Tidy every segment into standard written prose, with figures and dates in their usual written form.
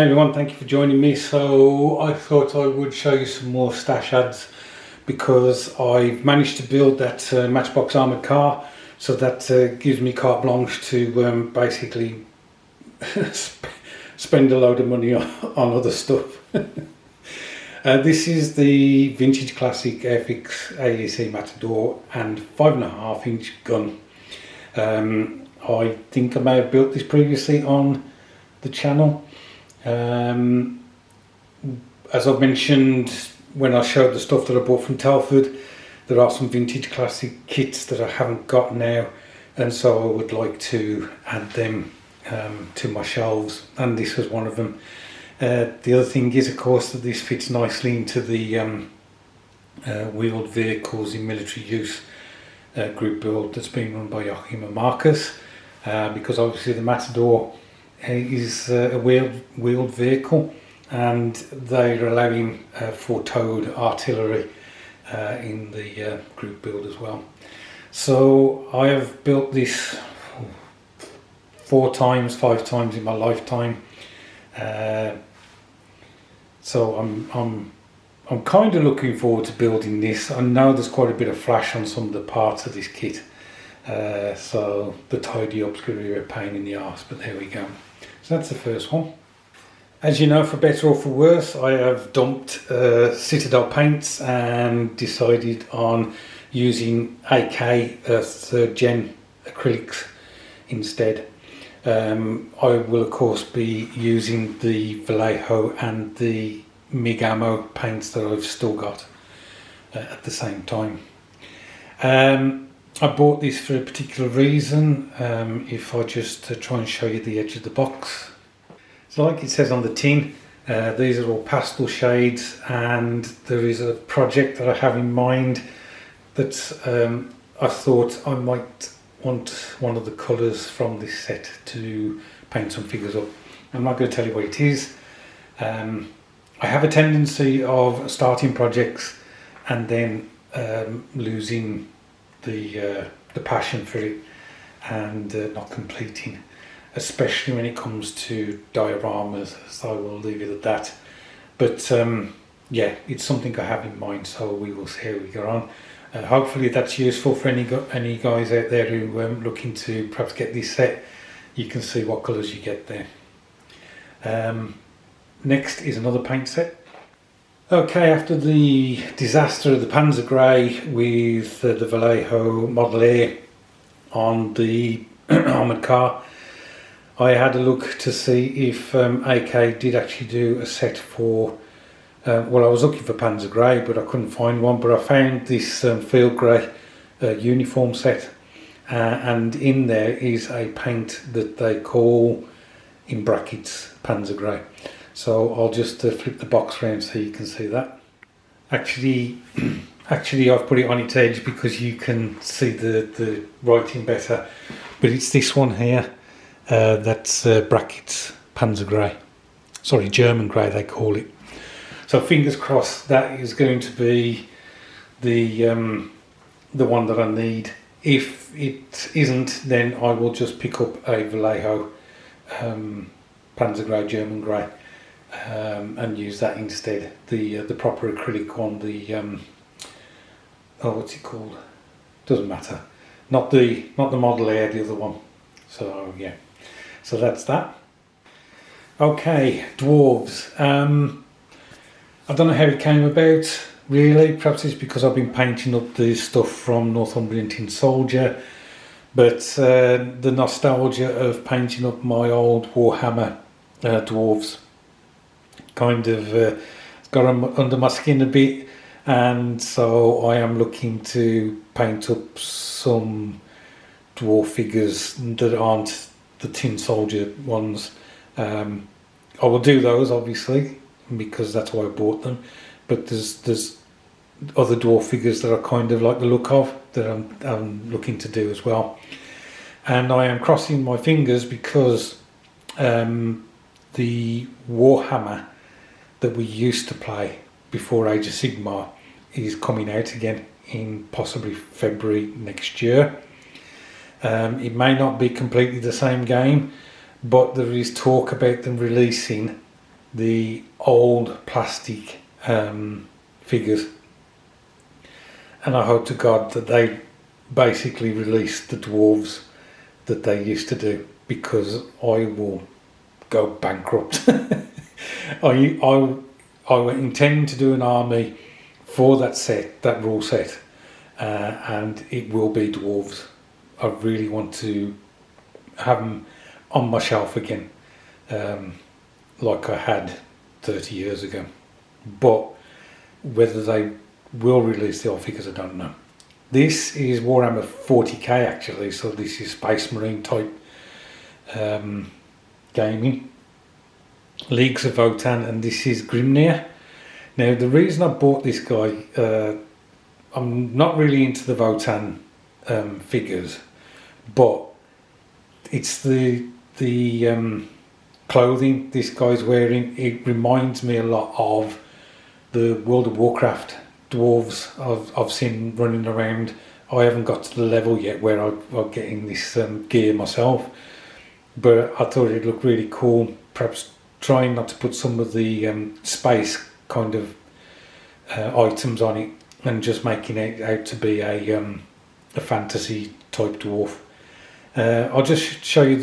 everyone, thank you for joining me. So I thought I would show you some more stash ads because I've managed to build that Matchbox armoured car, so that gives me carte blanche to basically spend a load of money on other stuff. This is the Vintage Classic Airfix AEC Matador and 5.5 inch gun. I think I may have built this previously on the channel. As I've mentioned when I showed the stuff that I bought from Telford, there are some Vintage Classic kits that I haven't got now, and so I would like to add them to my shelves, and this was one of them. The other thing is, of course, that this fits nicely into the wheeled vehicles in military use group build that's been run by Joachim and Marcus, because obviously the Matador is a wheeled vehicle, and they're allowing for towed artillery in the group build as well. So I have built this 4 times, 5 times in my lifetime. So I'm kind of looking forward to building this. I know there's quite a bit of flash on some of the parts of this kit, so the tidy up's going to be a pain in the arse, but there we go. So that's the first one. As you know, for better or for worse, I have dumped Citadel paints and decided on using AK 3rd gen acrylics instead. I will of course be using the Vallejo and the MIG ammo paints that I've still got at the same time. I bought this for a particular reason. If I just try and show you the edge of the box. So like it says on the tin, these are all pastel shades, and there is a project that I have in mind that I thought I might want one of the colours from this set to paint some figures up. I'm not going to tell you what it is. I have a tendency of starting projects and then losing the passion for it and not completing, especially when it comes to dioramas, so I will leave it at that. But yeah, it's something I have in mind, so we will see how we go on. Hopefully that's useful for any guys out there who are looking to perhaps get this set. You can see what colours you get there. Next is another paint set. Okay, after the disaster of the Panzer Grey with the Vallejo Model A on the armoured car, I had a look to see if AK did actually do a set for, well, I was looking for Panzer Grey but I couldn't find one, but I found this Field Grey uniform set, and in there is a paint that they call, in brackets, Panzer Grey. So I'll just flip the box around so you can see that. Actually I've put it on its edge because you can see the writing better, but it's this one here. That's brackets Panzer Grey, sorry, German Grey they call it. So fingers crossed that is going to be the one that I need. If it isn't, then I will just pick up a Vallejo Panzer Grey, German Grey, and use that instead. The proper acrylic one, the oh, what's it called? Doesn't matter. Not the Model A, the other one. So yeah. So that's that. Okay, dwarves. I don't know how it came about, really. Perhaps it's because I've been painting up the stuff from Northumbrian Tin Soldier, but the nostalgia of painting up my old Warhammer dwarves kind of got under my skin a bit, and so I am looking to paint up some dwarf figures that aren't the Tin Soldier ones. I will do those obviously because that's why I bought them, but there's other dwarf figures that I kind of like the look of that I'm looking to do as well. And I am crossing my fingers because the Warhammer that we used to play before Age of Sigmar is coming out again in possibly February next year. It may not be completely the same game, but there is talk about them releasing the old plastic figures, and I hope to God that they basically release the dwarves that they used to do, because I will go bankrupt. I intend to do an army for that set, that rule set, and it will be dwarves. I really want to have them on my shelf again, like I had 30 years ago. But whether they will release the old figures, I don't know. This is Warhammer 40k actually, so this is Space Marine type gaming. Leagues of Votann, and this is Grimnir. Now the reason I bought this guy, I'm not really into the Votann figures, but it's the clothing this guy's wearing. It reminds me a lot of the World of Warcraft dwarves I've seen running around. I haven't got to the level yet where I'm getting this gear myself, but I thought it looked really cool. Perhaps trying not to put some of the space kind of items on it, and just making it out to be a fantasy type dwarf. I'll just show you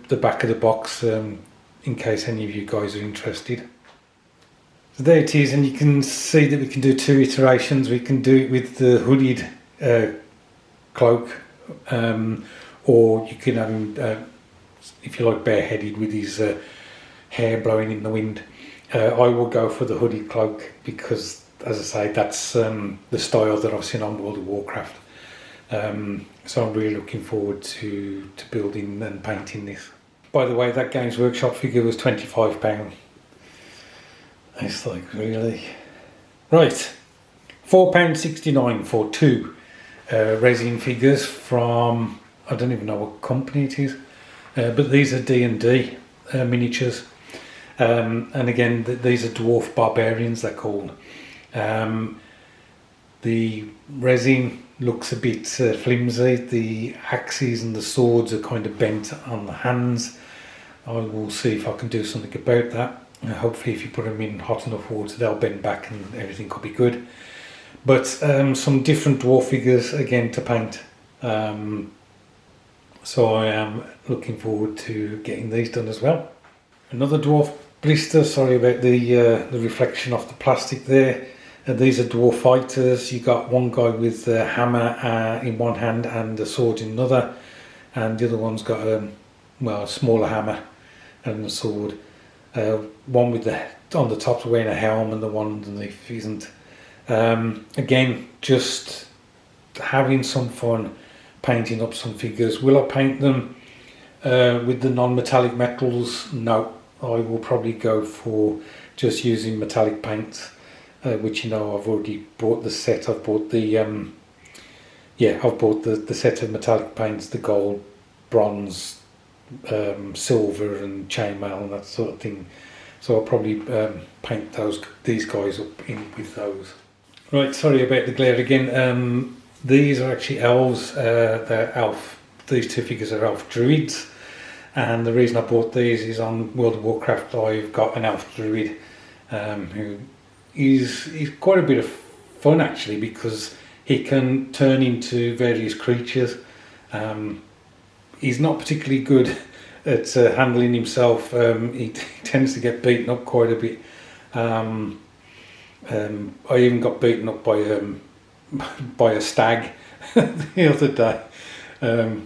the back of the box in case any of you guys are interested. So there it is, and you can see that we can do two iterations. We can do it with the hooded cloak, or you can have him, if you like, bareheaded with his hair blowing in the wind. I will go for the hooded cloak because, as I say, that's the style that I've seen on World of Warcraft. So I'm really looking forward to building and painting this. By the way, that Games Workshop figure was £25. It's like, really? Right, £4.69 for two resin figures from, I don't even know what company it is, but these are D&D miniatures. And again, these are dwarf barbarians, they're called. The resin looks a bit flimsy. The axes and the swords are kind of bent on the hands. I will see if I can do something about that. Hopefully if you put them in hot enough water, they'll bend back and everything could be good. But some different dwarf figures again to paint. So I am looking forward to getting these done as well. Another dwarf blister, sorry about the reflection off the plastic there. These are dwarf fighters. You got one guy with a hammer in one hand and a sword in another, and the other one's got a smaller hammer and a sword. One with on the top wearing a helm, and the one underneath isn't. Again, just having some fun painting up some figures. Will I paint them with the non-metallic metals? No, I will probably go for just using metallic paints, which, you know, I've already bought the set. I've bought the I've bought the set of metallic paints, the gold, bronze, silver and chainmail and that sort of thing. So I'll probably paint these guys up in with those. Right, sorry about the glare again. These are actually elves. They're elf. These two figures are elf druids, and the reason I bought these is on World of Warcraft I've got an elf druid who is quite a bit of fun actually, because he can turn into various creatures. He's not particularly good at handling himself. He tends to get beaten up quite a bit. I even got beaten up by a stag the other day,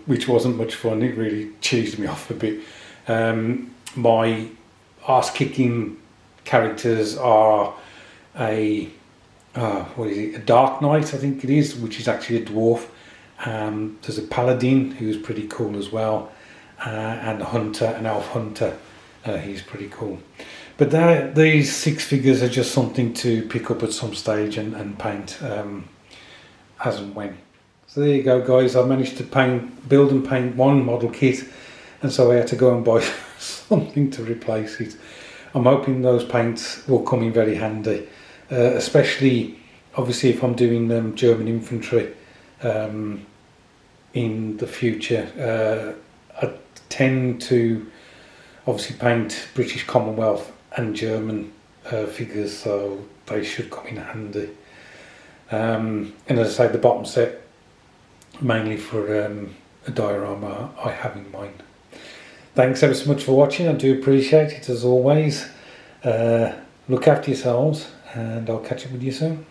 which wasn't much fun. It really cheesed me off a bit. My arse-kicking characters are a Dark Knight, I think it is, which is actually a dwarf. There's a paladin who's pretty cool as well, and a hunter, an elf hunter. He's pretty cool. But these six figures are just something to pick up at some stage and paint as and when. So there you go, guys. I managed to build and paint one model kit, and so I had to go and buy something to replace it. I'm hoping those paints will come in very handy, especially obviously if I'm doing German infantry in the future. I tend to obviously paint British Commonwealth and German figures, so they should come in handy. And as I say, the bottom set mainly for a diorama I have in mind. Thanks ever so much for watching. I do appreciate it as always. Look after yourselves, and I'll catch up with you soon.